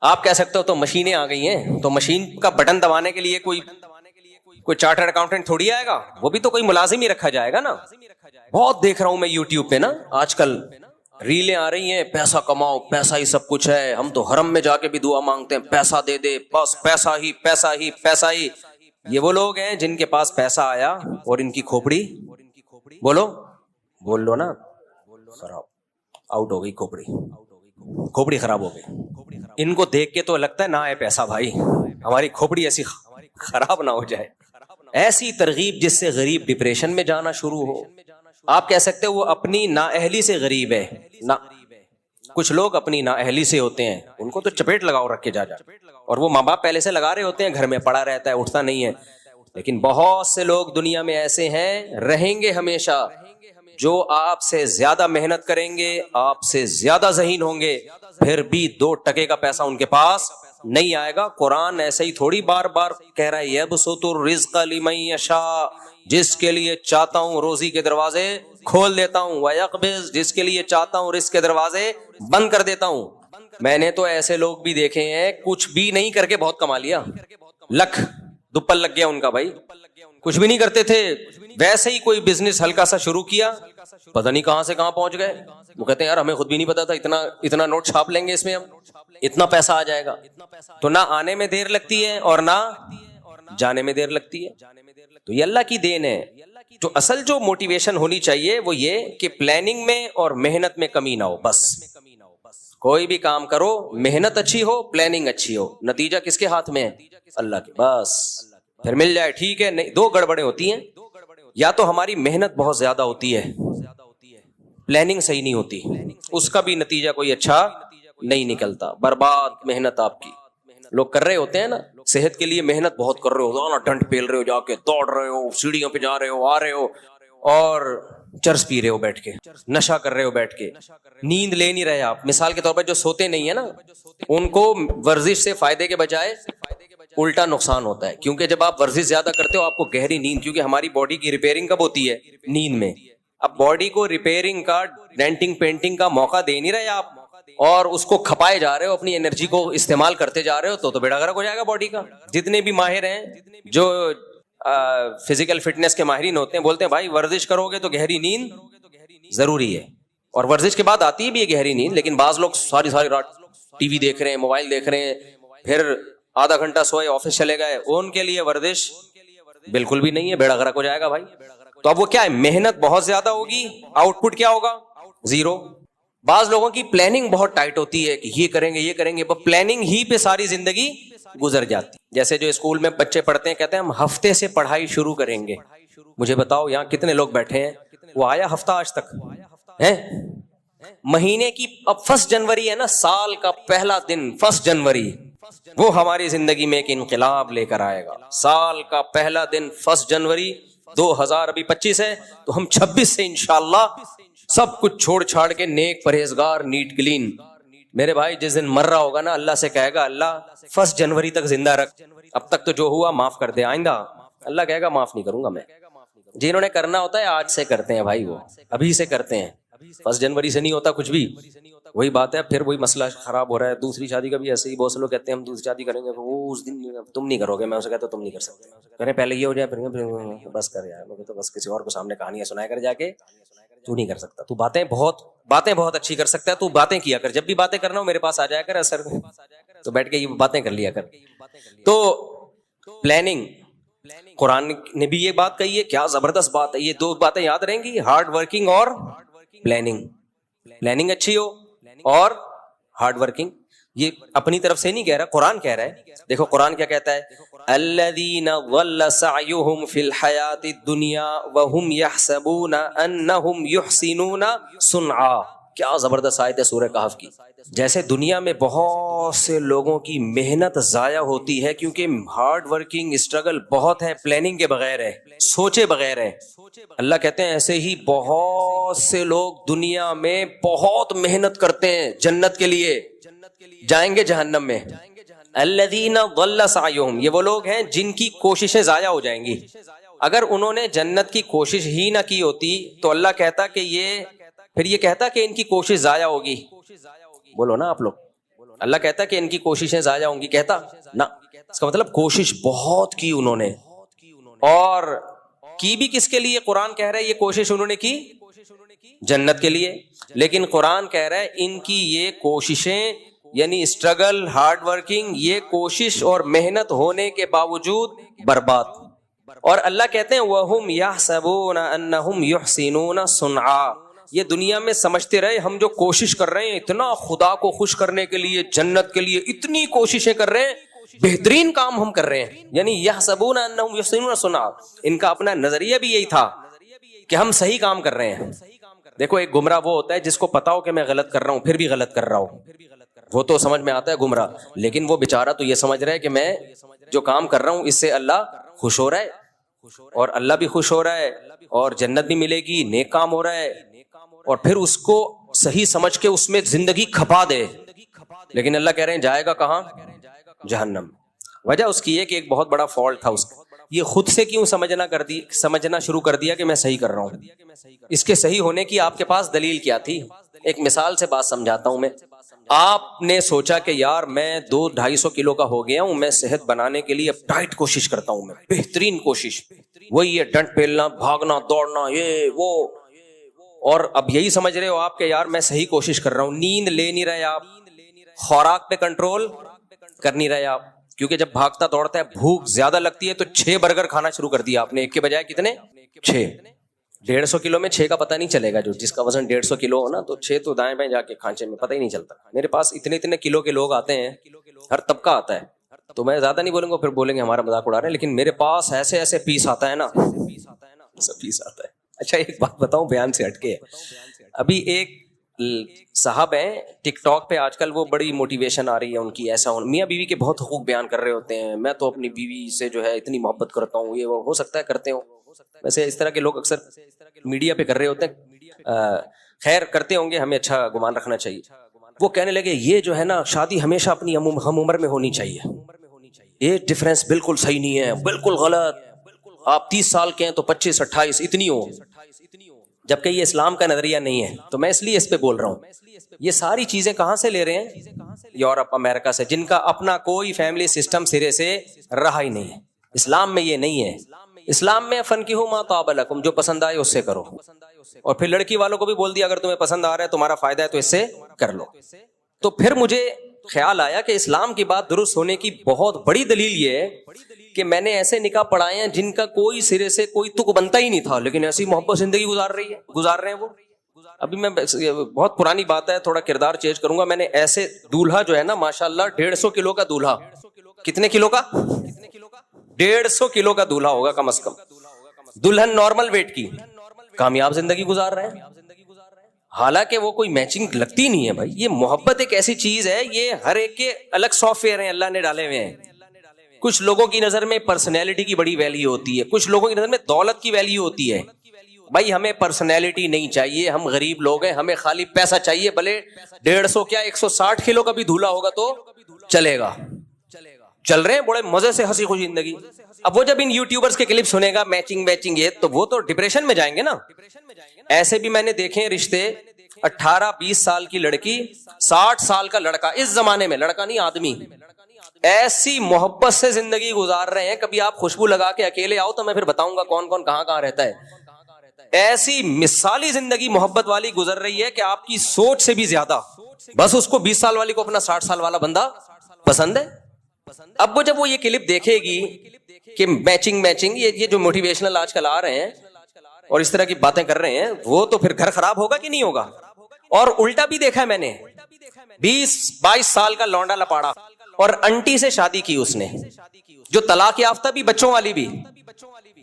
آپ کہہ سکتے ہو تو مشینیں آ گئی ہیں، تو مشین کا بٹن دبانے کے لیے کوئی چارٹرڈ اکاؤنٹنٹ تھوڑی آئے گا، وہ بھی تو کوئی ملازم ہی رکھا جائے گا نا. بہت دیکھ رہا ہوں میں یوٹیوب پہ نا آج کل ریلیں آ رہی ہیں، پیسہ کماؤ، پیسہ ہی سب کچھ ہے، ہم تو حرم میں جا کے بھی دعا مانگتے ہیں پیسہ دے دے، بس پیسہ ہی پیسہ ہی پیسہ ہی. یہ وہ لوگ ہیں جن کے پاس پیسہ آیا اور ان کی کھوپڑی بول لو نا خراب، آؤٹ ہو گئی کھوپڑی خراب ہو گئی. ان کو دیکھ کے تو لگتا ہے نہ آئے پیسہ بھائی، ہماری کھوپڑی ایسی خراب نہ ہو جائے. ایسی ترغیب جس سے غریب ڈپریشن میں جانا شروع ہو. آپ کہہ سکتے ہو وہ اپنی نااہلی سے غریب ہے. کچھ لوگ اپنی نااہلی سے ہوتے ہیں، ان کو تو چپیٹ لگاؤ رکھ کے جا اور وہ ماں باپ پہلے سے لگا رہے ہوتے ہیں، گھر میں پڑا رہتا ہے، اٹھتا نہیں ہے. لیکن بہت سے لوگ دنیا میں ایسے ہیں، رہیں گے ہمیشہ، جو آپ سے زیادہ محنت کریں گے، آپ سے زیادہ ذہین ہوں گے، پھر بھی 2 ٹکے کا پیسہ ان کے پاس نہیں آئے گا. قرآن ایسے ہی تھوڑی بار بار کہہ رہا ہے یبسط الرزق لمن یشاء، جس کے لیے چاہتا ہوں روزی کے دروازے کھول دیتا ہوں، ویقبض، جس کے لیے چاہتا ہوں رزق کے دروازے بند کر دیتا ہوں. میں نے تو ایسے لوگ بھی دیکھے ہیں کچھ بھی نہیں کر کے بہت کما لیا، لکھ دوپل لگ گیا ان کا. بھائی کچھ بھی نہیں کرتے تھے، ویسے ہی کوئی بزنس ہلکا سا شروع کیا، پتہ نہیں کہاں سے کہاں پہنچ گئے. وہ کہتے ہیں یار ہمیں خود بھی نہیں پتا تھا اتنا نوٹ چھاپ لیں گے اس میں، ہم اتنا پیسہ آ جائے گا. تو نہ آنے میں دیر لگتی ہے اور نہ جانے میں دیر لگتی ہے. تو یہ اللہ کی دین ہے. تو اصل جو موٹیویشن ہونی چاہیے وہ یہ کہ پلاننگ میں اور محنت میں کمی نہ ہو. بس کوئی بھی کام کرو، محنت اچھی ہو، پلاننگ اچھی ہو، نتیجہ کس کے ہاتھ میں ہے؟ اللہ کے. بس پھر مل جائے ٹھیک ہے. نہیں، 2 گڑبڑیں ہوتی ہیں، یا تو ہماری محنت بہت زیادہ ہوتی ہے، پلاننگ صحیح نہیں ہوتی، اس کا بھی نتیجہ کوئی اچھا نہیں نکلتا، برباد محنت آپ کی. لوگ کر رہے ہوتے ہیں نا صحت کے لیے محنت بہت کر رہے ہو، ڈنڈ پیل رہے ہو، جا کے دوڑ رہے ہو، سیڑھیوں پہ جا رہے ہو، آ رہے ہو، اور چرس پی رہے ہو بیٹھ کے، نشہ کر رہے ہو بیٹھ کے، نیند لے نہیں رہے آپ. مثال کے طور پر جو سوتے نہیں ہیں نا، ان کو ورزش سے فائدے کے بجائے الٹا نقصان ہوتا ہے. کیونکہ جب آپ ورزش زیادہ کرتے ہو آپ کو گہری نیند، کیونکہ ہماری باڈی کی ریپیئرنگ کب ہوتی ہے؟ نیند میں. اب باڈی کو ریپیئرنگ کا، ڈینٹنگ پینٹنگ کا موقع دے نہیں رہے آپ، اور اس کو کھپائے جا رہے ہو، اپنی انرجی کو استعمال کرتے جا رہے ہو، تو بیڑا غرق ہو جائے گا باڈی کا. جتنے بھی ماہر ہیں جو فزیکل فٹنس کے ماہرین ہوتے ہیں بولتے ہیں بھائی ورزش کرو گے تو گہری نیند ضروری ہے، اور ورزش کے بعد آتی بھی ہے گہری نیند. لیکن بعض لوگ ساری رات ٹی وی دیکھ رہے ہیں، موبائل دیکھ رہے ہیں، پھر آدھا گھنٹہ سوئے آفس چلے گئے، ان کے لیے ورزش بالکل بھی نہیں ہے، بیڑا غرق ہو جائے گا بھائی. تو اب وہ کیا ہے، محنت بہت زیادہ ہوگی، آؤٹ پٹ کیا ہوگا؟ 0. بعض لوگوں کی پلاننگ بہت ٹائٹ ہوتی ہے کہ یہ کریں گے یہ کریں گے، پلاننگ ہی پہ ساری زندگی گزر جاتی. جیسے جو اسکول میں بچے پڑھتے ہیں، کہتے ہیں ہم ہفتے سے پڑھائی شروع کریں گے. مجھے بتاؤ یہاں کتنے لوگ بیٹھے ہیں وہ آیا ہفتہ آج تک ہے؟ مہینے کی اب 1 جنوری ہے نا، سال کا پہلا دن 1 جنوری، وہ ہماری زندگی میں ایک انقلاب لے کر آئے گا. سال کا پہلا دن 1 جنوری 2025 ہے، تو ہم 26 سے انشاءاللہ سب کچھ چھوڑ چھاڑ کے نیک پرہیزگار نیٹ کلین. میرے بھائی جس دن مر رہا ہوگا نا، اللہ سے کہے گا اللہ 1 جنوری تک زندہ رکھ، اب تک تو جو ہوا معاف کر دے، آئندہ اللہ کہے گا معاف نہیں کروں گا میں. جنہوں نے کرنا ہوتا ہے آج سے کرتے ہیں بھائی، وہ ابھی سے کرتے ہیں. 1 جنوری سے نہیں ہوتا کچھ بھی. وہی بات ہے، پھر وہی مسئلہ خراب ہو رہا ہے. دوسری شادی کا بھی ایسے ہی، بہت سے لوگ کہتے ہیں ہم دوسری شادی کریں گے، وہ اس دن تم نہیں کرو گے. میں اسے کہتا ہوں تم نہیں کر سکتے، کریں پہلے یہ ہو جائے پھر بس کر یار. میں تو بس کسی اور کو سامنے کہانیاں سنایا کر جا کے، تو نہیں کر سکتا. تو باتیں بہت اچھی کر سکتا ہے، تو باتیں کیا کر. جب بھی باتیں کرنا ہو میرے پاس آ جایا کر اثر میں، تو بیٹھ کے یہ باتیں کر لیا کر. تو پلاننگ، قرآن نے بھی یہ بات کہی ہے، کیا زبردست بات ہے. یہ 2 باتیں یاد رہیں گی، ہارڈ ورکنگ اور پلاننگ. پلاننگ اچھی ہو اور ہارڈ ورکنگ. یہ اپنی طرف سے نہیں کہہ رہا، قرآن کہہ رہا ہے. دیکھو قرآن کیا کہتا ہے، الذین ضل سعیہم فی الحیاۃ الدنیا وہم یحسبون انہم یحسنون صنعا. کیا زبردست آیت ہے سورہ کہف کی. جیسے دنیا میں بہت سے لوگوں کی محنت ضائع ہوتی ہے کیونکہ ہارڈ ورکنگ اسٹرگل بہت ہے، پلاننگ کے بغیر ہے، سوچے بغیر ہے. اللہ کہتے ہیں ایسے ہی بہت سے لوگ دنیا میں بہت محنت کرتے ہیں جنت کے لیے، جائیں گے جہنم میں. الذین ضل سعیہم، یہ وہ لوگ ہیں جن کی کوششیں ضائع ہو جائیں گی. اگر انہوں نے جنت کی کوشش ہی نہ کی ہوتی تو اللہ کہتا کہ یہ کہتا کہ ان کی کوشش ضائع ہوگی. بولو نا آپ لوگ، اللہ کہتا ہے کہ ان کی کوششیں ضائع ہوں گی؟ کہتا نہ. اس کا مطلب کوشش بہت کی انہوں نے, اور کی بھی کس کے لیے؟ قرآن کہہ رہا ہے یہ کوشش انہوں نے کی جنت کے لیے, لیکن قرآن کہہ رہا ہے ان کی یہ کوششیں یعنی اسٹرگل, ہارڈ ورکنگ, یہ کوشش اور محنت ہونے کے باوجود برباد. اور اللہ کہتے ہیں وَهُمْ يَحْسَبُونَ أَنَّهُمْ يُحْسِنُونَ صُنْعًا, یہ دنیا میں سمجھتے رہے ہم جو کوشش کر رہے ہیں اتنا خدا کو خوش کرنے کے لیے, جنت کے لیے اتنی کوششیں کر رہے ہیں, بہترین کام ہم کر رہے ہیں. یعنی يَحْسَبُونَ أَنَّهُمْ يُحْسِنُونَ صُنْعًا, ان کا اپنا نظریہ بھی یہی تھا کہ ہم صحیح کام کر رہے ہیں. دیکھو ایک گمراہ وہ ہوتا ہے جس کو پتا ہو کہ میں غلط کر رہا ہوں پھر بھی غلط کر رہا ہوں, وہ تو سمجھ میں آتا ہے گمراہ, لیکن وہ بیچارہ تو یہ سمجھ رہا ہے کہ میں جو کام کر رہا ہوں اس سے اللہ خوش ہو رہا ہے, اور اللہ بھی خوش ہو رہا ہے, اور جنت بھی ملے گی, نیک کام ہو رہا ہے, اور پھر اس کو صحیح سمجھ کے اس میں زندگی کھپا دے. لیکن اللہ کہہ رہے ہیں جائے گا کہاں؟ جہنم. وجہ اس کی ہے کہ ایک بہت بڑا فالٹ تھا اس کا, یہ خود سے کیوں سمجھنا شروع کر دیا کہ میں صحیح کر رہا ہوں. اس کے صحیح ہونے کی آپ کے پاس دلیل کیا تھی؟ ایک مثال سے بات سمجھاتا ہوں میں. آپ نے سوچا کہ یار میں 200-250 کلو کا ہو گیا ہوں, میں صحت بنانے کے لیے اب ڈائٹ کوشش کرتا ہوں, میں بہترین کوشش, وہی ہے ڈنڈ پیلنا, بھاگنا, دوڑنا, یہ وہ, اور اب یہی سمجھ رہے ہو آپ کہ یار میں صحیح کوشش کر رہا ہوں. نیند لے نہیں رہے آپ, خوراک پہ کنٹرول کر نہیں رہے آپ, کیونکہ جب بھاگتا دوڑتا ہے بھوک زیادہ لگتی ہے تو 6 برگر کھانا شروع کر دیا آپ نے, ایک کے بجائے کتنے؟ 6. 150 کلو میں 6 کا پتہ نہیں چلے گا, جو جس کا وزن 150 کلو ہو نا تو 6 تو دائیں بائیں جا کے کھانچے میں پتہ ہی نہیں چلتا. میرے پاس اتنے کلو کے لوگ آتے ہیں, ہر طبقہ آتا ہے, تو میں زیادہ نہیں بولوں گا, پھر بولیں گے ہمارا مذاق اڑا رہے ہیں, لیکن میرے پاس ایسے پیس آتا ہے نا, سب پیس آتا ہے. اچھا ایک بات بتاؤں بیان سے ہٹ کے, ابھی ایک صاحب ہیں ٹک ٹاک پہ آج کل, وہ بڑی موٹیویشن آ رہی ہے ان کی, ایسا میاں بیوی کے بہت حقوق بیان کر رہے ہوتے ہیں, میں تو اپنی بیوی سے جو ہے اتنی محبت کرتا ہوں, یہ ہو سکتا ہے کرتے ہوں, ویسے اس طرح کے لوگ اکثر میڈیا پہ کر رہے ہوتے ہیں, خیر کرتے ہوں گے, ہمیں اچھا گمان رکھنا چاہیے. وہ کہنے لگے یہ جو ہے نا شادی ہمیشہ اپنی ہم عمر میں ہونی چاہیے, یہ ڈفرینس بالکل صحیح نہیں ہے, بالکل غلط, آپ 30 سال کے ہیں تو 25-28 اتنی ہو, جبکہ یہ اسلام کا نظریہ نہیں ہے. تو میں اس لیے اس پہ بول رہا ہوں, یہ ساری چیزیں کہاں سے لے رہے ہیں؟ یورپ امریکہ سے, جن کا اپنا کوئی فیملی سسٹم سرے سے رہا ہی نہیں ہے. اسلام میں یہ نہیں ہے. اسلام میں فنکحوا ما طاب لکم, جو پسند آئے اس سے کرو, اور پھر لڑکی والوں کو بھی بول دیا اگر تمہیں پسند آ رہا ہے تمہارا فائدہ ہے تو اس سے کر لو. تو پھر مجھے خیال آیا کہ اسلام کی بات درست ہونے کی بہت بڑی دلیل یہ ہے کہ میں نے ایسے نکاح پڑھائے ہیں جن کا کوئی سرے سے کوئی تک بنتا ہی نہیں تھا, لیکن ایسی محبت زندگی گزار رہے ہیں وہ. ابھی میں بہت پرانی بات ہے, تھوڑا کردار چینج کروں گا. میں نے ایسے دولہا جو ہے نا ماشاءاللہ 150 کلو کا دولہا, کتنے کلو کا؟ 150 کلو کا دولہا ہوگا کم از کم, دلہن نارمل ویٹ کی, کامیاب زندگی گزار رہے ہیں. حالانکہ وہ کوئی میچنگ لگتی نہیں ہے بھائی. یہ محبت ایک ایسی چیز ہے, یہ ہر ایک کے الگ سافٹ ویئر ہیں اللہ نے ڈالے ہوئے ہیں. کچھ لوگوں کی نظر میں پرسنالٹی کی بڑی ویلیو ہوتی ہے, کچھ لوگوں کی نظر میں دولت کی ویلیو ہوتی ہے. بھائی ہمیں پرسنالٹی نہیں چاہیے, ہم غریب لوگ ہیں, ہمیں خالی پیسہ چاہیے. بھلے 150 کیا 160 کلو کا بھی دھولا ہوگا تو چلے گا. چل رہے ہیں بڑے مزے سے ہنسی خوشی زندگی. اب وہ جب ان یوٹیوبرز کے کلپ سنے گا میچنگ یہ, تو وہ تو ڈپریشن میں جائیں گے نا. ایسے بھی میں نے دیکھے رشتے, 18-20 سال کی لڑکی 60 سال کا لڑکا, اس زمانے میں لڑکا نہیں آدمی, ایسی محبت سے زندگی گزار رہے ہیں. کبھی آپ خوشبو لگا کے اکیلے آؤ تو میں پھر بتاؤں گا کون کون کہاں کہاں رہتا ہے. ایسی مثالی زندگی محبت والی گزر رہی ہے کہ آپ کی سوچ سے بھی زیادہ. بس اس کو 20 سال والی کو اپنا 60 سال والا بندہ پسند ہے. اب وہ جب وہ یہ کلپ دیکھے گی کہ میچنگ یہ جو موٹیویشنل آج کل آ رہے ہیں اور اس طرح کی باتیں کر رہے ہیں, وہ تو پھر گھر خراب ہوگا کہ نہیں ہوگا. اور الٹا بھی دیکھا ہے میں نے, 20-22 سال کا لونڈا لپاڑا اور انٹی سے شادی کی اس نے, جو طلاق یافتہ بھی, بچوں والی بھی,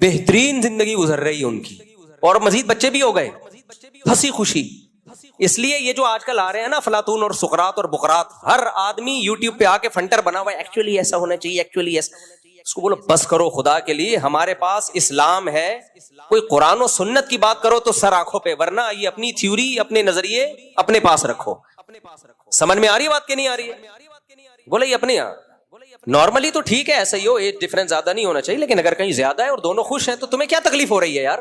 بہترین زندگی گزر رہی ہے ان کی, اور مزید بچے بھی ہو گئے, ہنسی خوشی. اس لیے یہ جو آج کل آ رہے ہیں نا افلاطون اور سقراط اور بقراط, ہر آدمی یوٹیوب پہ آ کے فنٹر بنا ہوا ہے, ایکچولی ایسا ہونا چاہیے, ایکچولی ایسا. اس کو بولو بس کرو خدا کے لیے, ہمارے پاس اسلام ہے. کوئی قرآن و سنت کی بات کرو تو سر آنکھوں پہ, ورنہ یہ اپنی تھیوری, اپنے نظریے اپنے پاس رکھو. سمجھ میں آ رہی ہے بات کہ نہیں آ رہی ہے؟ بولے یہ اپنے یہاں نارملی تو ٹھیک ہے, ایسا ہی ہو, ایج ڈفرنس زیادہ نہیں ہونا چاہیے, لیکن اگر کہیں زیادہ ہے اور دونوں خوش ہیں تو تمہیں کیا تکلیف ہو رہی ہے یار؟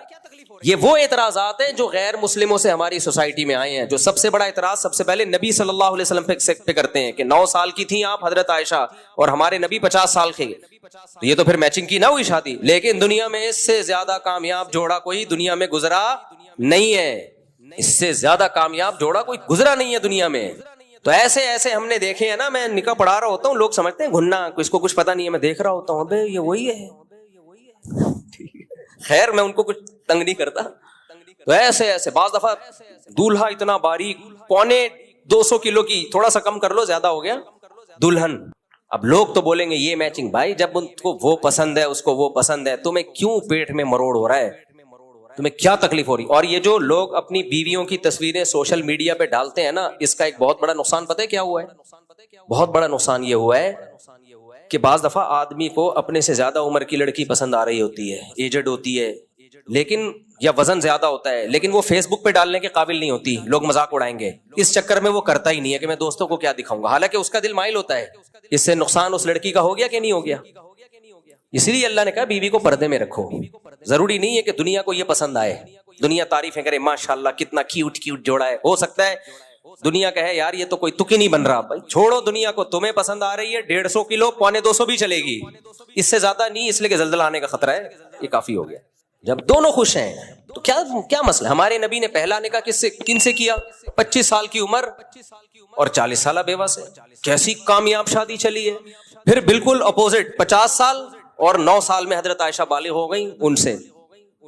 یہ وہ اعتراضات ہیں جو غیر مسلموں سے ہماری سوسائٹی میں آئے ہیں. جو سب سے بڑا اعتراض سب سے پہلے نبی صلی اللہ علیہ وسلم پہ کرتے ہیں کہ 9 سال کی تھیں آپ حضرت عائشہ اور ہمارے نبی 50 سال کے. یہ تو پھر میچنگ کی نہ ہوئی شادی. لیکن دنیا میں اس سے زیادہ کامیاب جوڑا کوئی دنیا میں گزرا نہیں ہے. اس سے زیادہ کامیاب جوڑا کوئی گزرا نہیں ہے دنیا میں. تو ایسے ایسے ہم نے دیکھے ہیں نا. میں نکاح پڑھا رہا ہوتا ہوں, لوگ سمجھتے ہیں گھننا, اس کو کچھ پتا نہیں ہے. میں دیکھ رہا ہوتا ہوں ابے یہ وہی ہے. خیر میں ان کو کچھ تنگ نہیں کرتا. تو ایسے ایسے بعض دفعہ دولہا اتنا باریک 250 کلو کی, تھوڑا سا کم کر لو زیادہ ہو گیا, دلہن. اب لوگ تو بولیں گے یہ میچنگ. بھائی جب ان کو وہ پسند ہے, اس کو وہ پسند ہے, تمہیں کیوں پیٹ میں مروڑ ہو رہا ہے, تمہیں کیا تکلیف ہو رہی. اور یہ جو لوگ اپنی بیویوں کی تصویریں سوشل میڈیا پہ ڈالتے ہیں نا, اس کا ایک بہت بڑا نقصان پتہ ہے کیا ہوا ہے؟ بہت بڑا نقصان یہ ہوا ہے کہ بعض دفعہ آدمی کو اپنے سے زیادہ عمر کی لڑکی پسند آ رہی ہوتی ہے, ایجڈ ہوتی ہے, لیکن یا وزن زیادہ ہوتا ہے, لیکن وہ فیس بک پہ ڈالنے کے قابل نہیں ہوتی. لوگ مذاق اڑائیں گے, اس چکر میں وہ کرتا ہی نہیں ہے کہ میں دوستوں کو کیا دکھاؤں گا. حالانکہ اس کا دل مائل ہوتا ہے. اس سے نقصان اس لڑکی کا ہو گیا کہ نہیں ہو گیا؟ اس لیے اللہ نے کہا بیوی کو پردے میں رکھو. ضروری نہیں ہے کہ دنیا کو یہ پسند آئے, دنیا تعریفیں کرے ماشاءاللہ کتنا کیوٹ کیوٹ جوڑا ہے. ہو سکتا ہے دنیا کہے یار یہ تو کوئی تک ہی نہیں بن رہا. بھائی چھوڑو دنیا کو, تمہیں پسند آ رہی ہے 150 کلو 250 بھی چلے گی, اس سے زیادہ نہیں. اس لیے کہ زلزلہ آنے کا خطرہ ہے, یہ کافی ہو گیا. جب دونوں خوش ہیں تو کیا مسئلہ. ہمارے نبی نے پہلا نکاح کن سے کیا؟ 25 سال کی عمر اور 40 سالہ بیوہ سے. کیسی کامیاب شادی چلی ہے. پھر بالکل اپوزٹ 50 سال اور 9 سال میں حضرت عائشہ بالغ ہو گئی ان سے.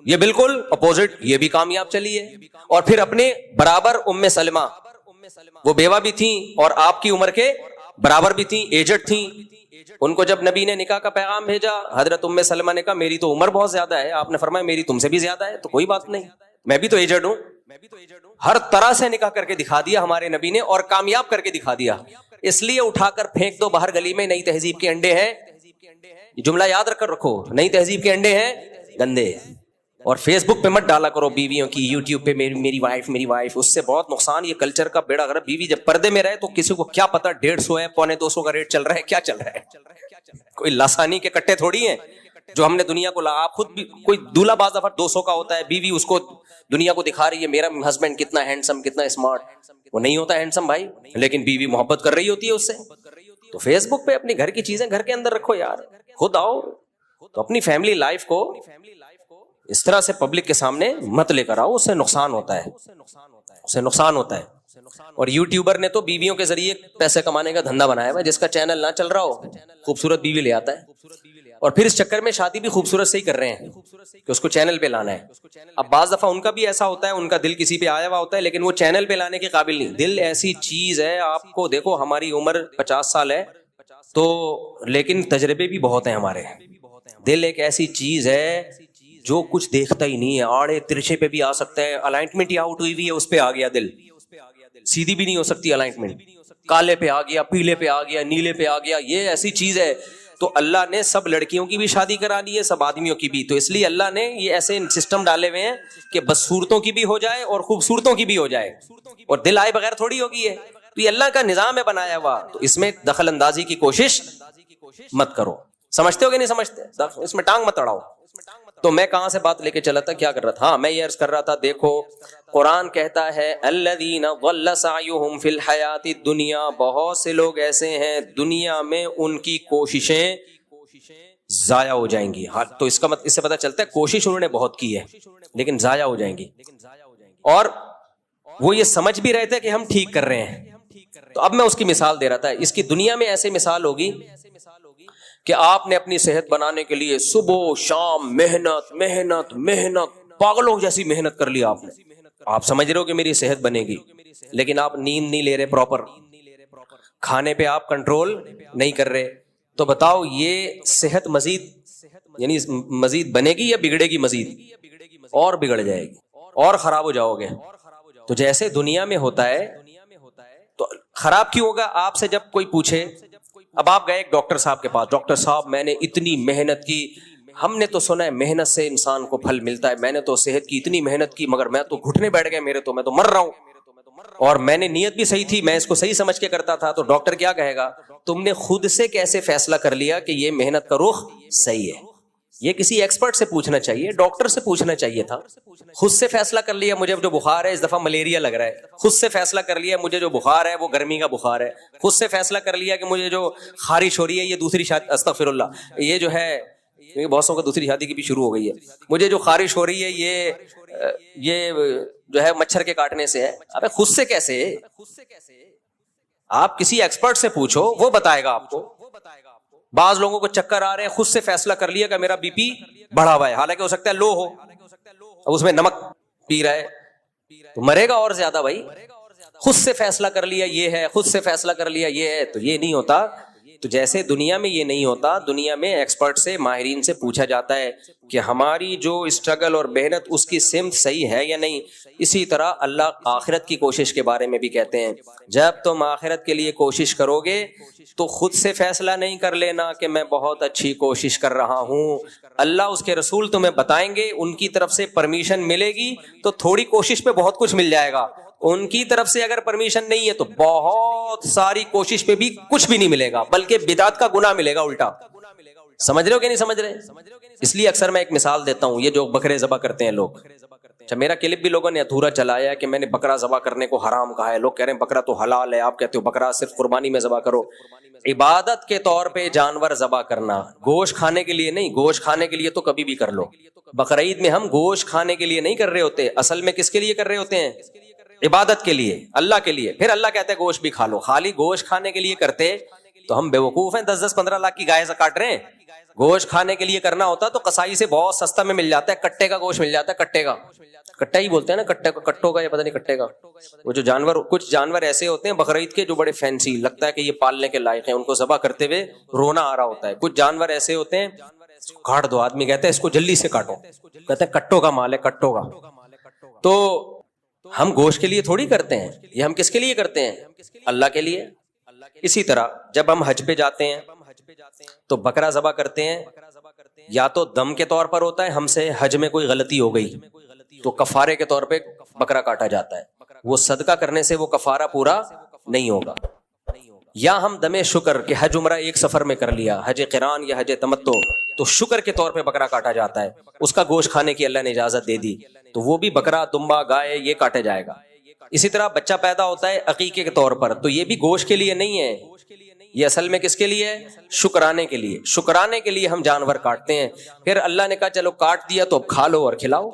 یہ بالکل اپوزٹ, یہ بھی کامیاب چلی ہے. اور پھر اپنے برابر ام سلمہ, وہ بیوہ بھی تھیں اور آپ کی عمر کے برابر بھی تھیں, ایجڈ تھیں. ان کو جب نبی نے نکاح کا پیغام بھیجا, حضرت ام سلمہ نے کہا میری تو عمر بہت زیادہ ہے. آپ نے فرمایا میری تم سے بھی زیادہ ہے, تو کوئی بات نہیں, میں بھی تو ایجڈ ہوں. ہر طرح سے نکاح کر کے دکھا دیا ہمارے نبی نے, اور کامیاب کر کے دکھا دیا. اس لیے اٹھا کر پھینک دو باہر گلی میں, نئی تہذیب کے انڈے ہیں. جملہ یاد رکھ کر رکھو, نئی تہذیب کے انڈے ہیں گندے. اور فیس بک پہ مت ڈالا کرو بیویوں کی, یوٹیوب پہ میری وائف. اس سے بہت نقصان. یہ کلچر کا بیڑا غرق. بیوی جب پردے میں رہے تو کسی کو کیا پتا 150 ہے 250 کا ریٹ چل رہا ہے, کیا چل رہا ہے. کوئی لاسانی کے کٹے تھوڑی ہیں جو ہم نے دنیا کو آپ خود بھی. کوئی دولہا بعض دفعہ 200 کا ہوتا ہے, بیوی اس کو دنیا کو دکھا رہی ہے میرا ہسبینڈ کتنا ہینڈسم کتنا اسمارٹ. وہ نہیں ہوتا ہینڈسم بھائی, لیکن بیوی محبت کر رہی ہوتی ہے اس سے. تو فیس بک پہ اپنی گھر کی چیزیں گھر کے اندر رکھو یار, خود آؤ. تو اپنی فیملی لائف کو اس طرح سے پبلک کے سامنے مت لے کر آؤ, اس سے نقصان ہوتا ہے, اس سے نقصان ہوتا ہے. اور یوٹیوبر نے تو بیویوں کے ذریعے پیسے کمانے کا دھندا بنایا ہوا ہے. جس کا چینل نہ چل رہا ہو خوبصورت بیوی لے آتا ہے, اور پھر اس چکر میں شادی بھی خوبصورت سے ہی کر رہے ہیں کہ اس کو چینل پہ لانا ہے. اب بعض دفعہ ان کا بھی ایسا ہوتا ہے, ان کا دل کسی پہ آیا ہوا ہوتا ہے, لیکن وہ چینل پہ لانے کے قابل نہیں. دل ایسی چیز ہے, آپ کو دیکھو ہماری عمر 50 سال ہے تو, لیکن تجربے بھی بہت ہیں ہمارے. دل ایک ایسی چیز ہے جو کچھ دیکھتا ہی نہیں ہے, آڑے ترچے پہ بھی آ سکتا ہے. الائنمنٹ ہی آؤٹ ہوئی ہوئی ہے, اس پہ آ گیا دل. سیدھی بھی نہیں ہو سکتی الائنمنٹ, کالے پہ آ گیا, پیلے پہ آ گیا, نیلے پہ آ گیا. یہ ایسی چیز ہے. تو اللہ نے سب لڑکیوں کی بھی شادی کرا لی ہے, سب آدمیوں کی بھی. تو اس لیے اللہ نے یہ ایسے سسٹم ڈالے ہوئے ہیں کہ بدصورتوں کی بھی ہو جائے اور خوبصورتوں کی بھی ہو جائے, اور دل آئے بغیر تھوڑی ہوگی ہے. تو یہ اللہ کا نظام ہے بنایا ہوا. تو اس میں دخل اندازی کی کوشش مت کرو. سمجھتے ہو کہ نہیں سمجھتے؟ اس میں ٹانگ مت اڑاؤ. تو میں کہاں سے بات لے کے چلا تھا, کیا کر رہا تھا؟ ہاں, میں یہ عرض کر رہا تھا, دیکھو قرآن کہتا ہے الذین ضل سعیہم فی الحیاۃ الدنیا, بہت سے لوگ ایسے ہیں دنیا میں ان کی کوششیں ضائع ہو جائیں گی. تو اس سے پتہ چلتا ہے کوشش انہوں نے بہت کی ہے لیکن ضائع ہو جائیں گی. اور وہ یہ سمجھ بھی رہے تھے کہ ہم ٹھیک کر رہے ہیں. تو اب میں اس کی مثال دے رہا تھا. اس کی دنیا میں ایسے مثال ہوگی کہ آپ نے اپنی صحت بنانے کے لیے صبح شام محنت محنت محنت, پاگلوں جیسی محنت کر لی آپ نے. آپ سمجھ رہے ہو کہ میری صحت بنے گی, لیکن آپ نیند نہیں لے رہے پراپر, کھانے پہ آپ کنٹرول نہیں کر رہے. تو بتاؤ یہ صحت مزید یعنی مزید بنے گی یا بگڑے گی؟ مزید اور بگڑ جائے گی اور خراب ہو جاؤ گے. تو جیسے دنیا میں ہوتا ہے تو خراب کیوں ہوگا؟ آپ سے جب کوئی پوچھے, اب آپ گئے ایک ڈاکٹر صاحب کے پاس, ڈاکٹر صاحب میں نے اتنی محنت کی, ہم نے تو سنا ہے محنت سے انسان کو پھل ملتا ہے, میں نے تو صحت کی اتنی محنت کی مگر میں تو گھٹنے بیٹھ گئے میرے, تو میں تو مر رہا ہوں, اور میں نے نیت بھی صحیح تھی, میں اس کو صحیح سمجھ کے کرتا تھا. تو ڈاکٹر کیا کہے گا, تم نے خود سے کیسے فیصلہ کر لیا کہ یہ محنت کا رخ صحیح ہے؟ یہ کسی ایکسپرٹ سے پوچھنا چاہیے, ڈاکٹر سے پوچھنا چاہیے تھا. خود سے فیصلہ کر لیا مجھے جو بخار ہے اس دفعہ ملیریا لگ رہا ہے, خود سے فیصلہ کر لیا مجھے جو بخار ہے وہ گرمی کا بخار ہے, خود سے فیصلہ کر لیا کہ مجھے جو خارش ہو رہی ہے یہ دوسری شادی, استغفر اللہ, یہ جو ہے بہت سو کا دوسری شادی کی بھی شروع ہو گئی ہے, مجھے جو خارش ہو رہی ہے یہ جو ہے مچھر کے کاٹنے سے ہے. ابے خود سے کیسے؟ آپ کسی ایکسپرٹ سے پوچھو, وہ بتائے گا آپ کو. بعض لوگوں کو چکر آ رہے ہیں, خود سے فیصلہ کر لیا کہ میرا بی پی بڑھا ہوا ہے, حالانکہ ہو سکتا ہے لو ہو, اب اس میں نمک پی رہا ہے تو مرے گا اور زیادہ. بھائی خود سے فیصلہ کر لیا یہ ہے, خود سے فیصلہ کر لیا یہ ہے, تو یہ نہیں ہوتا. تو جیسے دنیا میں یہ نہیں ہوتا, دنیا میں ایکسپرٹ سے, ماہرین سے پوچھا جاتا ہے کہ ہماری جو اسٹرگل اور محنت اس کی سمت صحیح ہے یا نہیں. اسی طرح اللہ آخرت کی کوشش کے بارے میں بھی کہتے ہیں, جب تم آخرت کے لیے کوشش کرو گے تو خود سے فیصلہ نہیں کر لینا کہ میں بہت اچھی کوشش کر رہا ہوں. اللہ اس کے رسول تمہیں بتائیں گے, ان کی طرف سے پرمیشن ملے گی تو تھوڑی کوشش پہ بہت کچھ مل جائے گا. ان کی طرف سے اگر پرمیشن نہیں ہے تو بہت ساری کوشش پہ بھی کچھ بھی نہیں ملے گا, بلکہ بدعت کا گناہ ملے گا الٹا. سمجھ رہے ہو کہ نہیں سمجھ رہے؟ اس لیے اکثر میں ایک مثال دیتا ہوں, یہ جو بکرے ذبح کرتے ہیں لوگ, اچھا میرا کلپ بھی لوگوں نے ادھورا چلایا کہ میں نے بکرا ذبح کرنے کو حرام کہا ہے. لوگ کہہ رہے ہیں بکرا تو حلال ہے, آپ کہتے ہو بکرا صرف قربانی میں ذبح کرو. عبادت کے طور پہ جانور ذبح کرنا, گوشت کھانے کے لیے نہیں. گوشت کھانے کے لیے تو کبھی بھی کر لو. بقرعید میں ہم گوشت کھانے کے لیے نہیں کر رہے ہوتے, اصل میں کس کے لیے کر رہے ہوتے ہیں؟ عبادت کے لیے, اللہ کے لیے. پھر اللہ کہتا ہے گوشت بھی کھا لو. خالی گوشت کھانے کے لیے کرتے تو ہم بیوقوف ہیں, 10-15 لاکھ کی گائے کاٹ رہے ہیں. گوشت کھانے کے لیے کرنا ہوتا تو قصائی سے بہت سستا میں مل جاتا ہے, کٹے کا گوشت مل جاتا ہے. کٹے کا, کٹا ہی بولتے ہیں نا, کٹے کو, کٹوں کا یا پتہ نہیں کٹے کا. وہ جو جانور, کچھ جانور ایسے ہوتے ہیں بقرعید کے جو بڑے فینسی لگتا ہے کہ یہ پالنے کے لائق ہیں, ان کو ذبح کرتے ہوئے رونا آ رہا ہوتا ہے. کچھ جانور ایسے ہوتے ہیں کاٹ دو, آدمی کہتا ہے اس کو جلدی سے کاٹو, کہتے ہیں کٹوں کا مال ہے, کٹوں کا. تو ہم گوشت کے لیے تھوڑی کرتے ہیں, یہ ہم کس کے لیے کرتے ہیں؟ اللہ کے لیے. اسی طرح جب ہم حج پہ جاتے ہیں تو بکرا ذبح کرتے ہیں, یا تو دم کے طور پر ہوتا ہے, ہم سے حج میں کوئی غلطی ہو گئی تو کفارے کے طور پہ بکرا کاٹا جاتا ہے. وہ صدقہ کرنے سے وہ کفارہ پورا نہیں ہوگا. یا ہم دم شکر کہ حج عمرہ ایک سفر میں کر لیا, حج قران یا حج تمتع, تو شکر کے طور پہ بکرا کاٹا جاتا ہے. اس کا گوشت کھانے کی اللہ نے اجازت دے دی, تو وہ بھی بکرا, دمبا, گائے یہ کاٹا جائے گا. اسی طرح بچہ پیدا ہوتا ہے عقیقے کے طور پر, تو یہ بھی گوشت کے لیے نہیں ہے, یہ اصل میں کس کے لیے ہے؟ شکرانے کے لیے. شکرانے کے لیے ہم جانور کاٹتے ہیں. پھر اللہ نے کہا چلو کاٹ دیا تو اب کھا لو اور کھلاؤ.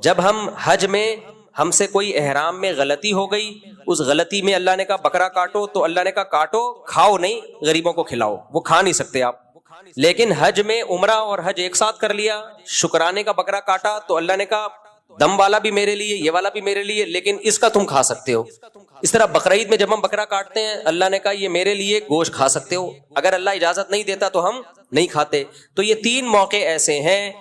جب ہم حج میں ہم سے کوئی احرام میں غلطی ہو گئی, اس غلطی میں اللہ نے کہا بکرا کاٹو, تو اللہ نے کہا کاٹو, کھاؤ نہیں, غریبوں کو کھلاؤ. وہ کھا نہیں سکتے آپ. لیکن حج میں عمرہ اور حج ایک ساتھ کر لیا, شکرانے کا بکرا کاٹا, تو اللہ نے کہا دم والا بھی میرے لیے, یہ والا بھی میرے لیے, لیکن اس کا تم کھا سکتے ہو. اس طرح بقرعید میں جب ہم بکرا کاٹتے ہیں, اللہ نے کہا یہ میرے لیے گوشت کھا سکتے ہو, اگر اللہ اجازت نہیں دیتا تو ہم نہیں کھاتے. تو یہ 3 موقع ایسے ہیں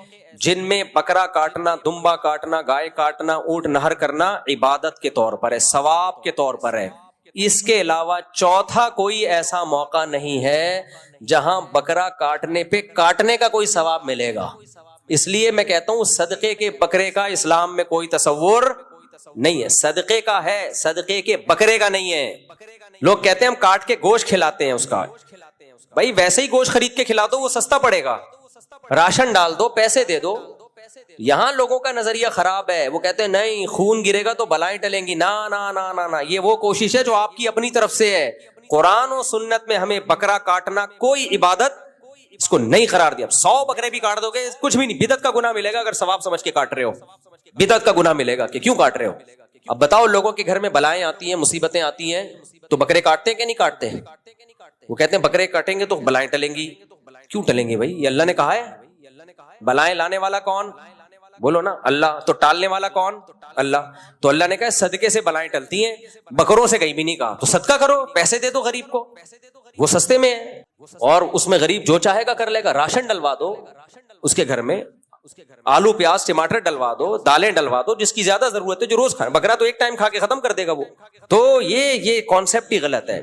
جن میں بکرا کاٹنا, دمبا کاٹنا, گائے کاٹنا, اونٹ نہر کرنا عبادت کے طور پر ہے, ثواب کے طور پر ہے. اس کے علاوہ چوتھا کوئی ایسا موقع نہیں ہے جہاں بکرا کاٹنے پہ کاٹنے کا کوئی ثواب ملے گا. اس لیے میں کہتا ہوں صدقے کے بکرے کا اسلام میں کوئی تصور نہیں ہے. صدقے کا ہے, صدقے کے بکرے کا نہیں ہے. لوگ کہتے ہیں ہم کاٹ کے گوشت کھلاتے ہیں اس کا. بھائی ویسے ہی گوشت خرید کے کھلا دو, وہ سستا پڑے گا. راشن ڈال دو, پیسے دے دو. یہاں لوگوں کا نظریہ خراب ہے, وہ کہتے ہیں نہیں خون گرے گا تو بلائیں ٹلیں گی. نا نا نا نا نا, یہ وہ کوشش ہے جو آپ کی اپنی طرف سے ہے. قرآن و سنت میں ہمیں بکرا کاٹنا کوئی عبادت اس کو نہیں قرار دیا. 100 بکرے بھی کاٹ دو گے کچھ بھی نہیں, بدعت کا گناہ ملے گا. اگر ثواب سمجھ کے کاٹ رہے ہو, بدعت کا گناہ ملے گا کہ کیوں کاٹ رہے ہو. اب بتاؤ لوگوں کے گھر میں بلائیں آتی ہیں, مصیبتیں آتی ہیں, تو بکرے کاٹتے ہیں کہ نہیں کاٹتے؟ وہ کہتے ہیں بکرے کاٹیں گے تو بلائیں ٹلیں گی. کیوں ٹلیں گی بھائی؟ یہ اللہ نے کہا ہے. بلائیں لانے والا کون؟ بولو نا, اللہ. تو ٹالنے والا کون؟ اللہ. تو اللہ نے کہا صدقے سے بلائیں ٹلتی ہیں, بکروں سے کہیں بھی نہیں کہا. تو صدقہ کرو, پیسے دے دو غریب کو, وہ سستے میں ہے. اور اس میں غریب جو چاہے گا کر لے گا. راشن ڈلوا دو اس کے گھر میں, آلو پیاز ٹماٹر ڈلوا دو, دالیں ڈلوا دو, جس کی زیادہ ضرورت ہے, جو روز کھائے. بکرا تو ایک ٹائم کھا کے ختم کر دے گا وہ. تو یہ کانسیپٹ ہی غلط ہے.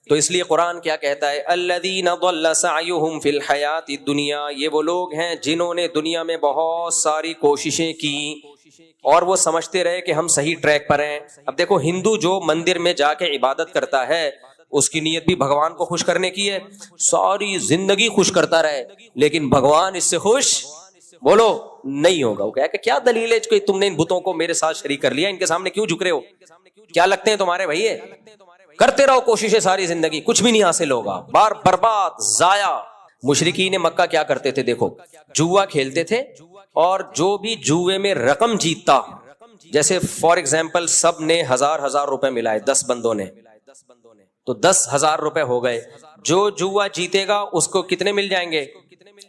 تو اس لیے قرآن کیا کہتا ہے, الذین ضل سعیہم فی الحیات الدنیا, یہ وہ لوگ ہیں جنہوں نے دنیا میں بہت ساری کوششیں کی اور وہ سمجھتے رہے کہ ہم صحیح ٹریک پر ہیں. اب دیکھو ہندو جو مندر میں جا کے عبادت کرتا ہے اس کی نیت بھی بھگوان کو خوش کرنے کی ہے, ساری زندگی خوش کرتا رہے, لیکن بھگوان اس سے خوش بولو نہیں ہوگا. وہ کہ کیا دلیل ہے کہ تم نے ان بتوں کو میرے ساتھ شریک کر لیا, ان کے سامنے کیوں جھک رہے ہو, کیا لگتے ہیں تمہارے بھائی ہے؟ کرتے رہو کوششیں ساری زندگی, کچھ بھی نہیں حاصل ہوگا, بار برباد ضائع. مشرکین مکہ کیا کرتے تھے دیکھو, جوا کھیلتے تھے, اور جو بھی جوے میں رقم جیتتا, جیسے فار ایگزامپل سب نے 1000 روپے ملائے 10 بندوں نے, تو 10,000 روپے ہو گئے. جو جوا جیتے گا اس کو کتنے مل جائیں گے؟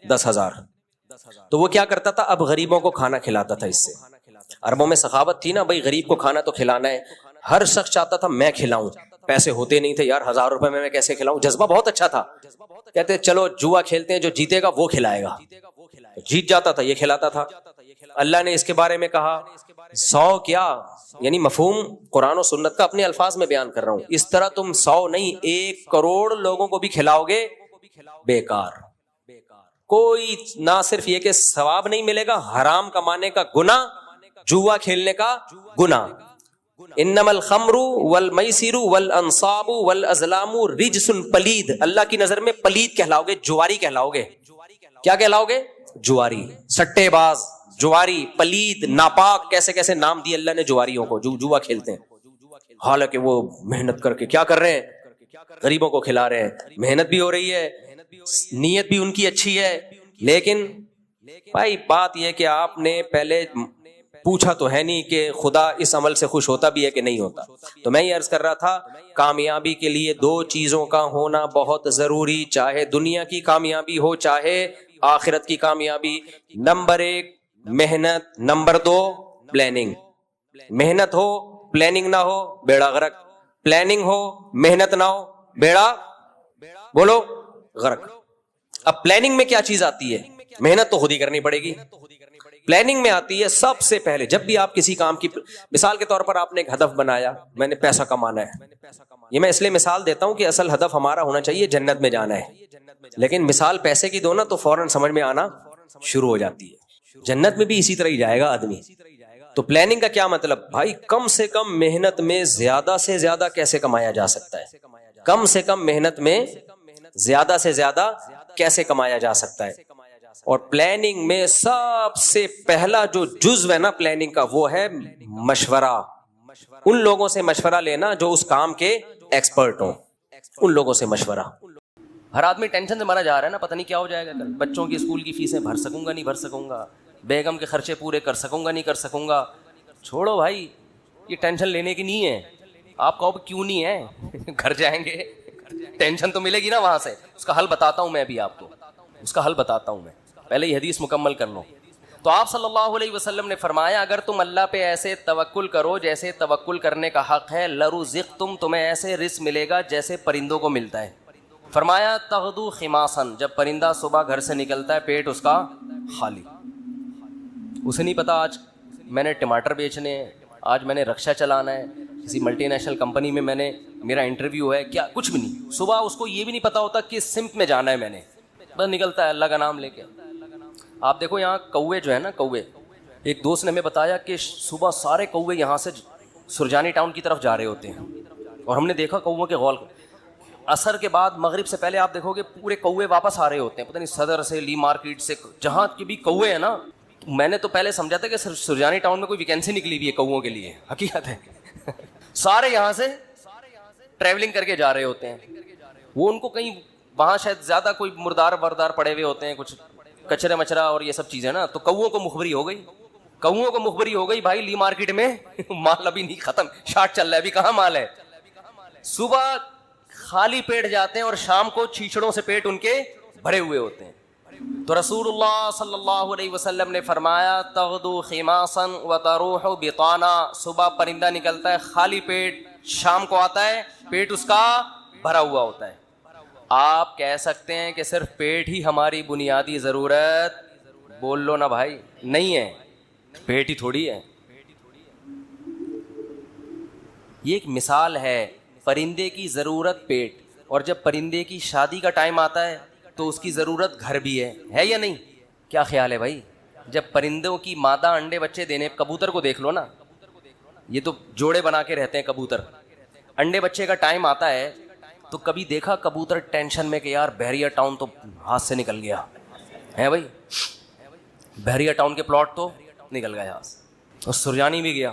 10,000. تو وہ کیا کرتا تھا, اب غریبوں کو کھانا کھلاتا تھا. اس سے عربوں میں سخاوت تھی نا بھائی, غریب کو کھانا تو کھلانا ہے. ہر شخص چاہتا تھا میں کھلاؤں, پیسے ہوتے نہیں تھے یار, 1000 روپے میں کیسے کھلاؤں. جذبہ بہت اچھا تھا, کہتے چلو جوا کھیلتے ہیں, جو جیتے گا وہ کھلائے گا. جیت جاتا تھا یہ کھلاتا تھا. اللہ نے اس کے بارے میں کہا 100 کیا, یعنی مفہوم قرآن و سنت کا اپنے الفاظ میں بیان کر رہا ہوں. اس طرح تم 100 نہیں 1 کروڑ لوگوں کو بھی کھلاؤ گے بیکار. کوئی نہ صرف یہ کہ ثواب نہیں ملے گا, حرام کمانے کا گناہ, جوا کھیلنے کا گناہ. انما الخمر والمیسر والانصاب والازلام رجس پلید, اللہ کی نظر میں پلید کہلاؤ گے, جواری کہلاؤ گے. کیا کہلاؤ گے؟ جواری, سٹے باز, جواری, پلید, ناپاک, کیسے کیسے نام دیے اللہ نے جواریوں کو جو جوا کھیلتے ہیں. حالانکہ وہ محنت کر کے کیا کر رہے ہیں, غریبوں کو کھلا رہے ہیں, محنت بھی ہو رہی ہے, نیت بھی ان کی اچھی ہے. لیکن بھائی بات یہ کہ آپ نے پہلے پوچھا تو ہے نہیں کہ خدا اس عمل سے خوش ہوتا بھی ہے کہ نہیں ہوتا. تو میں یہ عرض کر رہا تھا, کامیابی کے لیے 2 چیزوں کا ہونا بہت ضروری, چاہے دنیا کی کامیابی ہو چاہے آخرت کی کامیابی. نمبر 1 محنت, نمبر 2 پلاننگ. محنت ہو پلاننگ نہ ہو بیڑا غرق, پلاننگ ہو محنت نہ ہو بیڑا بولو غرق. اب پلاننگ میں کیا چیز آتی ہے؟ محنت تو خود ہی کرنی پڑے گی. پلاننگ میں آتی ہے سب سے پہلے, جب بھی آپ کسی کام کی, مثال کے طور پر آپ نے ایک ہدف بنایا, میں نے پیسہ کمانا ہے. یہ میں اس لیے مثال دیتا ہوں کہ اصل ہدف ہمارا ہونا چاہیے جنت میں جانا ہے, لیکن مثال پیسے کی دو نا تو فوراً سمجھ میں آنا شروع ہو جاتی ہے. جنت میں بھی اسی طرح ہی جائے گا آدمی. تو پلاننگ کا کیا مطلب بھائی, کم سے کم محنت میں زیادہ سے زیادہ کیسے کمایا جا سکتا ہے, کم سے کم محنت میں زیادہ سے زیادہ کیسے کمایا جا سکتا ہے. اور پلاننگ میں سب سے پہلا جو جزو ہے نا پلاننگ کا, وہ ہے مشورہ. ان لوگوں سے مشورہ لینا جو اس کام کے ایکسپرٹ ہوں, ان لوگوں سے مشورہ. ہر آدمی ٹینشن سے مرا جا رہا ہے نا, پتہ نہیں کیا ہو جائے گا کل, بچوں کی اسکول کی فیسیں بھر سکوں گا نہیں بھر سکوں گا, بیگم کے خرچے پورے کر سکوں گا نہیں کر سکوں گا. چھوڑو بھائی, یہ ٹینشن لینے کی نہیں ہے. آپ کہو کیوں نہیں ہے, گھر جائیں گے ٹینشن تو ملے گی نا وہاں سے. اس کا حل بتاتا ہوں میں ابھی آپ کو, اس کا حل بتاتا ہوں میں, پہلے یہ حدیث مکمل کر لو. تو آپ صلی اللہ علیہ وسلم نے فرمایا اگر تم اللہ پہ ایسے توکل کرو جیسے توکل کرنے کا حق ہے, لرزقتم, تمہیں ایسے رزق ملے گا جیسے پرندوں کو ملتا ہے. فرمایا تغدو خماسن, جب پرندہ صبح گھر سے نکلتا ہے پیٹ اس کا خالی, اسے نہیں پتا آج میں نے ٹماٹر بیچنے ہیں, آج میں نے رکشہ چلانا ہے, کسی ملٹی نیشنل کمپنی میں نے میرا انٹرویو ہے, کیا کچھ بھی نہیں. صبح اس کو یہ بھی نہیں پتا ہوتا کہ سمت میں جانا ہے, میں نے بس نکلتا ہے اللہ کا نام لے کے. آپ دیکھو یہاں کوے جو ہے نا, کوے, ایک دوست نے ہمیں بتایا کہ صبح سارے کوے یہاں سے سرجانی ٹاؤن کی طرف جا رہے ہوتے ہیں, اور ہم نے دیکھا کووں کے غول. عصر کے بعد مغرب سے پہلے آپ دیکھو گے پورے کوے واپس آ رہے ہوتے ہیں, پتہ نہیں صدر سے, لی مارکیٹ سے, جہاں کے بھی کوے ہیں نا. میں نے تو پہلے سمجھا تھا کہ سرجانی ٹاؤن میں کوئی ویکینسی نکلی ہوئی ہے کووں کے لیے, حقیقت ہے سارے یہاں سے ٹریولنگ کر کے جا رہے ہوتے ہیں. وہ ان کو کہیں وہاں شاید زیادہ کوئی مردار وردار پڑے ہوئے ہوتے ہیں, کچھ کچرے مچرا اور یہ سب چیزیں نا. تو کووں کو مخبری ہو گئی, کووں کو مخبری ہو گئی بھائی لی مارکیٹ میں مال ابھی نہیں ختم, شارٹ چل رہا ہے, ابھی کہاں مال ہے. صبح خالی پیٹ جاتے ہیں اور شام کو چھیچڑوں سے پیٹ ان کے بھرے ہوئے ہوتے ہیں. تو رسول اللہ صلی اللہ علیہ وسلم نے فرمایا تغدو خماسا وتروح بطانا, صبح پرندہ نکلتا ہے خالی پیٹ, شام کو آتا ہے پیٹ اس کا بھرا ہوا ہوتا ہے. آپ کہہ سکتے ہیں کہ صرف پیٹ ہی ہماری بنیادی ضرورت, بول لو نا بھائی, نہیں ہے, پیٹ ہی تھوڑی ہے. یہ ایک مثال ہے, پرندے کی ضرورت پیٹ, اور جب پرندے کی شادی کا ٹائم آتا ہے تو اس کی ضرورت گھر بھی ہے یا نہیں؟ کیا خیال ہے بھائی؟ جب پرندوں کی مادہ انڈے بچے دینے, کبوتر کو دیکھ لو نا, یہ تو جوڑے بنا کے رہتے ہیں کبوتر, انڈے بچے کا ٹائم آتا ہے تو کبھی دیکھا کبوتر ٹینشن میں کہ یار بحریہ ٹاؤن تو ہاتھ سے نکل گیا ہے بھائی, بحریہ ٹاؤن کے پلاٹ تو نکل گئے یہاں سے، اور سرجانی بھی گیا۔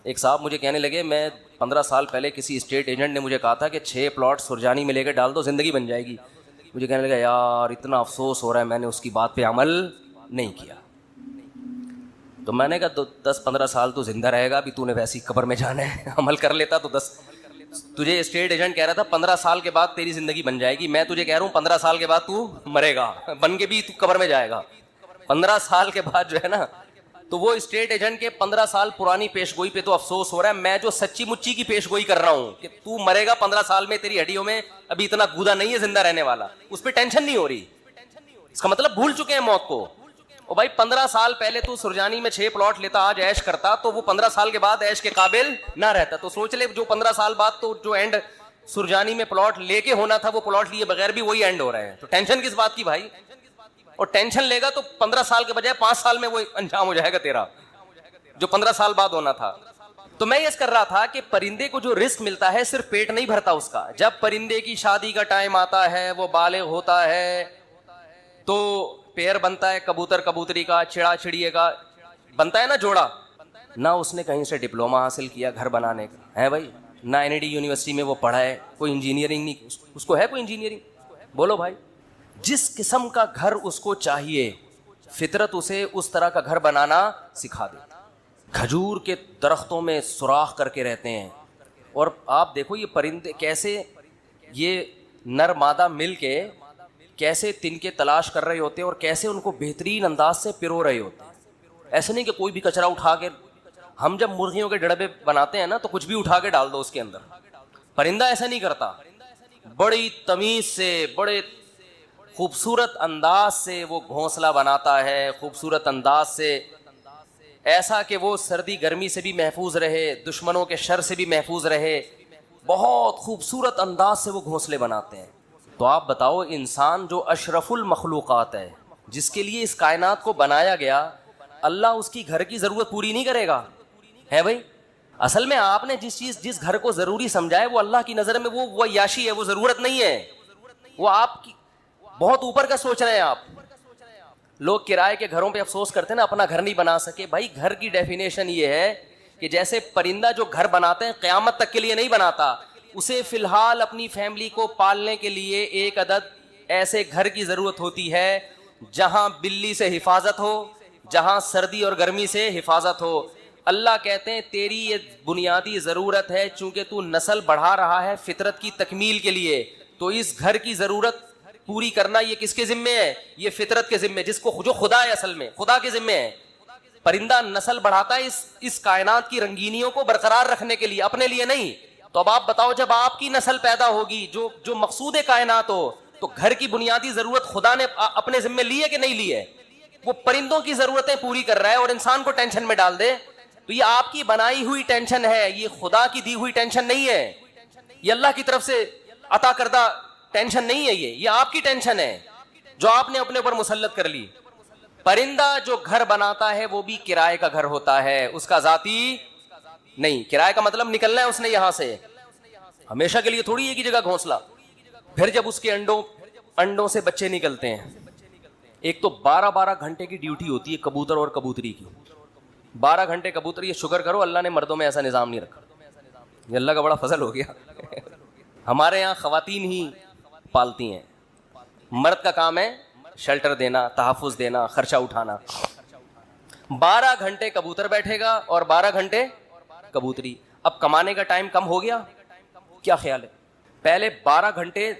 ایک صاحب مجھے کہنے لگے میں 15 سال پہلے کسی اسٹیٹ ایجنٹ نے مجھے کہا تھا کہ 6 پلاٹ سرجانی میں لے کے ڈال دو زندگی بن جائے گی۔ مجھے کہنے لگا یار اتنا افسوس ہو رہا ہے میں نے اس کی بات پہ عمل نہیں کیا۔ تو میں نے کہا 10-15 سال تو زندہ رہے گا، ابھی تو نے ویسی قبر میں جانا ہے، عمل کر لیتا تو تجھے اسٹیٹ ایجنٹ کہہ رہا تھا 15 سال کے بعد تیری زندگی بن جائے گی، میں تجھے کہہ رہا ہوں 15 سال کے بعد تو مرے گا، بن کے بھی تو قبر میں جائے گا۔ 15 سال کے بعد جو ہے نا، تو وہ اسٹیٹ ایجنٹ کے 15 سال پرانی پیش گوئی پہ تو افسوس ہو رہا ہے، میں جو سچی مچی کی پیش گوئی کر رہا ہوں کہ تو مرے گا 15 سال میں، تیری ہڈیوں میں ابھی اتنا گودا نہیں ہے زندہ رہنے والا، اس پہ ٹینشن نہیں ہو رہی۔ اس کا مطلب بھول چکے ہیں موت کو۔ اور بھائی 15 سال پہلے تو سرجانی میں 6 پلاٹ لیتا، آج عیش کرتا، تو وہ 15 سال کے بعد عیش کے قابل نہ رہتا۔ تو سوچ لے جو 15 سال بعد تو جو اینڈ سرجانی میں پلاٹ لے کے ہونا تھا وہ پلاٹ لیے بغیر بھی وہی اینڈ ہو رہا ہے، تو ٹینشن کس بات کی بھائی؟ اور ٹینشن لے گا تو 15 سال کے بجائے 5 سال میں وہ انجام ہو جائے گا تیرا، جو 15 سال بعد ہونا تھا۔ تو میں یہ کر رہا تھا کہ پرندے کو جو رزق ملتا ہے صرف پیٹ نہیں بھرتا اس کا، جب پرندے کی شادی کا ٹائم آتا ہے، وہ بالغ ہوتا ہے، تو پیر بنتا ہے کبوتر کبوتری کا، چڑا چڑیے کا بنتا ہے نا جوڑا۔ نہ اس نے کہیں سے ڈپلوما حاصل کیا گھر بنانے کا ہے بھائی، نہ NID یونیورسٹی میں وہ پڑھا ہے، کوئی انجینئرنگ نہیں، اس کو ہے کوئی انجینئرنگ؟ بولو بھائی، جس قسم کا گھر اس کو چاہیے فطرت اسے اس طرح کا گھر بنانا سکھا دے۔ کھجور کے درختوں میں سوراخ کر کے رہتے ہیں، اور آپ دیکھو یہ پرندے کیسے، یہ نر مادہ مل کے کیسے تنکے تلاش کر رہے ہوتے ہیں اور کیسے ان کو بہترین انداز سے پرو رہے ہوتے ہیں۔ ایسے نہیں کہ کوئی بھی کچرا اٹھا کے، ہم جب مرغیوں کے ڈڑبے بناتے ہیں نا تو کچھ بھی اٹھا کے ڈال دو اس کے اندر، پرندہ ایسا نہیں کرتا، بڑی تمیز سے، بڑے خوبصورت انداز سے وہ گھونسلہ بناتا ہے، خوبصورت انداز سے، ایسا کہ وہ سردی گرمی سے بھی محفوظ رہے، دشمنوں کے شر سے بھی محفوظ رہے، بہت خوبصورت انداز سے وہ گھونسلے بناتے ہیں۔ تو آپ بتاؤ انسان جو اشرف المخلوقات ہے، جس کے لیے اس کائنات کو بنایا گیا، اللہ اس کی گھر کی ضرورت پوری نہیں کرے گا؟ ہے بھائی، اصل میں آپ نے جس گھر کو ضروری سمجھا ہے وہ اللہ کی نظر میں وہ عیاشی ہے، وہ ضرورت نہیں ہے، وہ آپ کی بہت اوپر کا سوچ رہے ہیں آپ۔ لوگ کرائے کے گھروں پہ افسوس کرتے ہیں نا، اپنا گھر نہیں بنا سکے۔ بھائی گھر کی ڈیفینیشن یہ ہے کہ جیسے پرندہ جو گھر بناتے ہیں قیامت تک کے لیے نہیں بناتا، اسے فی الحال اپنی فیملی کو پالنے کے لیے ایک عدد ایسے گھر کی ضرورت ہوتی ہے جہاں بلی سے حفاظت ہو، جہاں سردی اور گرمی سے حفاظت ہو۔ اللہ کہتے ہیں تیری یہ بنیادی ضرورت ہے، چونکہ تو نسل بڑھا رہا ہے فطرت کی تکمیل کے لیے، تو اس گھر کی ضرورت پوری کرنا یہ کس کے ذمے ہے؟ یہ فطرت کے ذمے، جس کو جو خدا ہے، اصل میں خدا کے ذمے ہے۔ پرندہ نسل بڑھاتا ہے اس کائنات کی رنگینیوں کو برقرار رکھنے کے لیے، اپنے لیے نہیں۔ تو اب آپ بتاؤ جب آپ کی نسل پیدا ہوگی جو مقصود کائنات ہو، تو گھر کی بنیادی ضرورت خدا نے اپنے ذمے لی ہے کہ نہیں لی ہے؟ وہ پرندوں کی ضرورتیں پوری کر رہا ہے اور انسان کو ٹینشن میں ڈال دے، تو یہ آپ کی بنائی ہوئی ٹینشن ہے، یہ خدا کی دی ہوئی ٹینشن نہیں ہے، یہ اللہ کی طرف سے عطا کردہ ٹینشن نہیں ہے، یہ آپ کی ٹینشن ہے جو آپ نے اپنے اوپر مسلط کر لی۔ پرندہ جو گھر بناتا ہے وہ بھی کرائے کا گھر ہوتا ہے، اس کا ذاتی نہیں۔ کرائے کا مطلب نکلنا ہے اس نے یہاں سے، ہمیشہ کے لیے تھوڑی ایک ہی جگہ گھونسلہ۔ پھر جب اس کے انڈوں سے بچے نکلتے ہیں، ایک تو 12 گھنٹے کی ڈیوٹی ہوتی ہے کبوتر اور کبوتری کی، 12 گھنٹے کبوتر۔ یہ شکر کرو اللہ نے مردوں میں ایسا نظام نہیں رکھا، یہ اللہ کا بڑا فضل ہو گیا۔ ہمارے یہاں خواتین ہی پالتی ہیں، مرد کا کام ہے شیلٹر دینا، تحفظ دینا، خرچہ اٹھانا۔ 12 گھنٹے کبوتر بیٹھے گا اور 12 گھنٹے کبوتری۔ اب کمانے کا ٹائم کم ہو گیا، کیا خیال ہے؟ پہلے 12 گھنٹے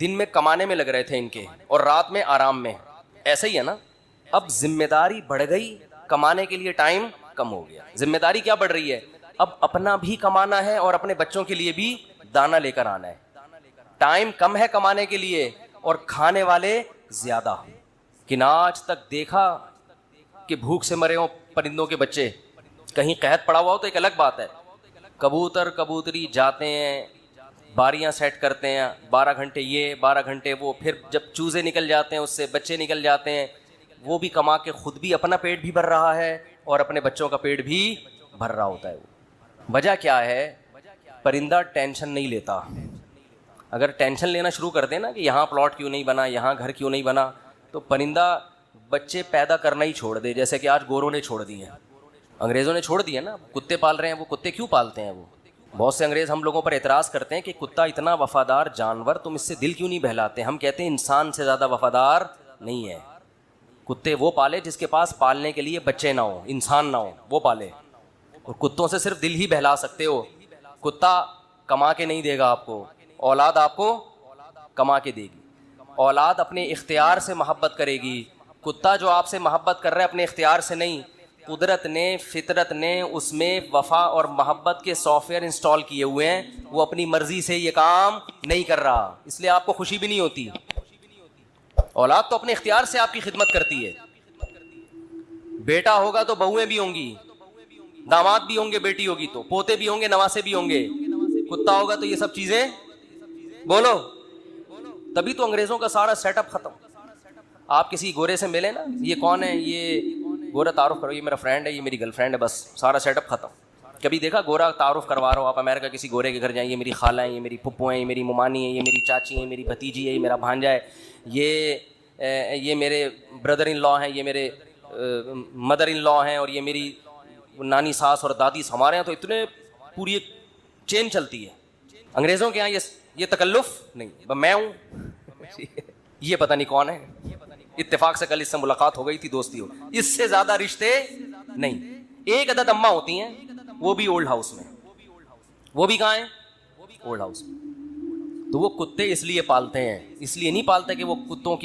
دن میں کمانے میں لگ رہے تھے ان کے، اور رات میں آرام میں، ایسا ہی ہے نا؟ اب ذمہ داری بڑھ گئی، کمانے کے لیے ٹائم کم ہو گیا۔ ذمہ داری کیا بڑھ رہی ہے؟ اب اپنا بھی کمانا ہے اور اپنے بچوں کے لیے بھی دانا لے کر آنا ہے۔ ٹائم کم ہے کمانے کے لیے اور کھانے والے زیادہ۔ کہ نہ آج تک دیکھا کہ بھوک سے مرے ہوں پرندوں کے بچے؟ کہیں قحط پڑا ہوا ہو تو ایک الگ بات ہے، کبوتر کبوتری جاتے ہیں، باریاں سیٹ کرتے ہیں، 12 گھنٹے یہ 12 گھنٹے وہ، پھر جب چوزے نکل جاتے ہیں اس سے بچے نکل جاتے ہیں، وہ بھی کما کے خود بھی اپنا پیٹ بھی بھر رہا ہے اور اپنے بچوں کا پیٹ بھی بھر رہا ہوتا ہے۔ وجہ کیا ہے؟ پرندہ ٹینشن نہیں لیتا۔ اگر ٹینشن لینا شروع کر دیں نا کہ یہاں پلاٹ کیوں نہیں بنا، یہاں گھر کیوں نہیں بنا، تو پرندہ بچے پیدا کرنا ہی چھوڑ دے, جیسے کہ آج گوروں نے چھوڑ دیے ہیں, انگریزوں نے چھوڑ دیا نا. کتے پال رہے ہیں, وہ کتے کیوں پالتے ہیں؟ وہ بہت سے انگریز ہم لوگوں پر اعتراض کرتے ہیں کہ کتا اتنا وفادار جانور, تم اس سے دل کیوں نہیں بہلاتے؟ ہم کہتے ہیں انسان سے زیادہ وفادار نہیں ہے. کتے وہ پالے جس کے پاس پالنے کے لیے بچے نہ ہوں, انسان نہ ہوں, وہ پالے. اور کتوں سے صرف دل ہی بہلا سکتے ہو. کتا کما کے نہیں دے گا آپ کو, اولاد آپ کو کما کے دے گی. اولاد اپنے اختیار سے محبت کرے گی. کتا جو آپ سے محبت کر رہا ہے اپنے اختیار سے نہیں, قدرت نے, فطرت نے اس میں وفا اور محبت کے سافٹ ویئر انسٹال کیے ہوئے ہیں. وہ اپنی مرضی سے یہ کام نہیں کر رہا, اس لیے آپ کو خوشی بھی نہیں ہوتی. اولاد تو اپنے اختیار سے آپ کی خدمت کرتی ہے. بیٹا ہوگا تو بہویں بھی ہوں گی, داماد بھی ہوں گے, بیٹی ہوگی تو پوتے بھی ہوں گے, نواسے بھی ہوں گے. کتا ہوگا تو یہ سب چیزیں, بولو. تبھی تو انگریزوں کا سارا سیٹ اپ ختم. آپ کسی گورے سے ملے نا, یہ کون ہے, یہ گورا, تعارف کرو, یہ میرا فرینڈ ہے, یہ میری گرل فرینڈ ہے, بس سارا سیٹ اپ ختم. کبھی دیکھا گورا تعارف کروا رہا ہو آپ امریکہ کسی گورے کے گھر جائیں, یہ میری خالہ ہیں, یہ میری پھپھو ہیں, یہ میری ممانی ہیں, یہ میری چاچی ہیں, میری بھتیجی ہے, یہ میرا بھانجا ہے, یہ میرے بردر ان لا ہیں, یہ میرے مدر ان لا ہیں, اور یہ میری نانی ساس اور دادی. ہمارے یہاں تو اتنے پوری ایک چین چلتی ہے. انگریزوں کے یہاں یہ تکلف نہیں. میں ہوں, یہ پتہ نہیں کون ہے, اتفاق سے کل اس سے ملاقات ہو گئی تھی, دوستی ہو, اس سے زیادہ رشتے نہیں. ایک عدد اماں ہوتی ہیں, وہ بھی اولڈ ہاؤس میں. وہ بھی کہاں ہیں؟ اولڈ ہاؤس میں. تو وہ کتے اس لیے پالتے ہیں, اس لیے نہیں پالتے کہ وہ کتوں کی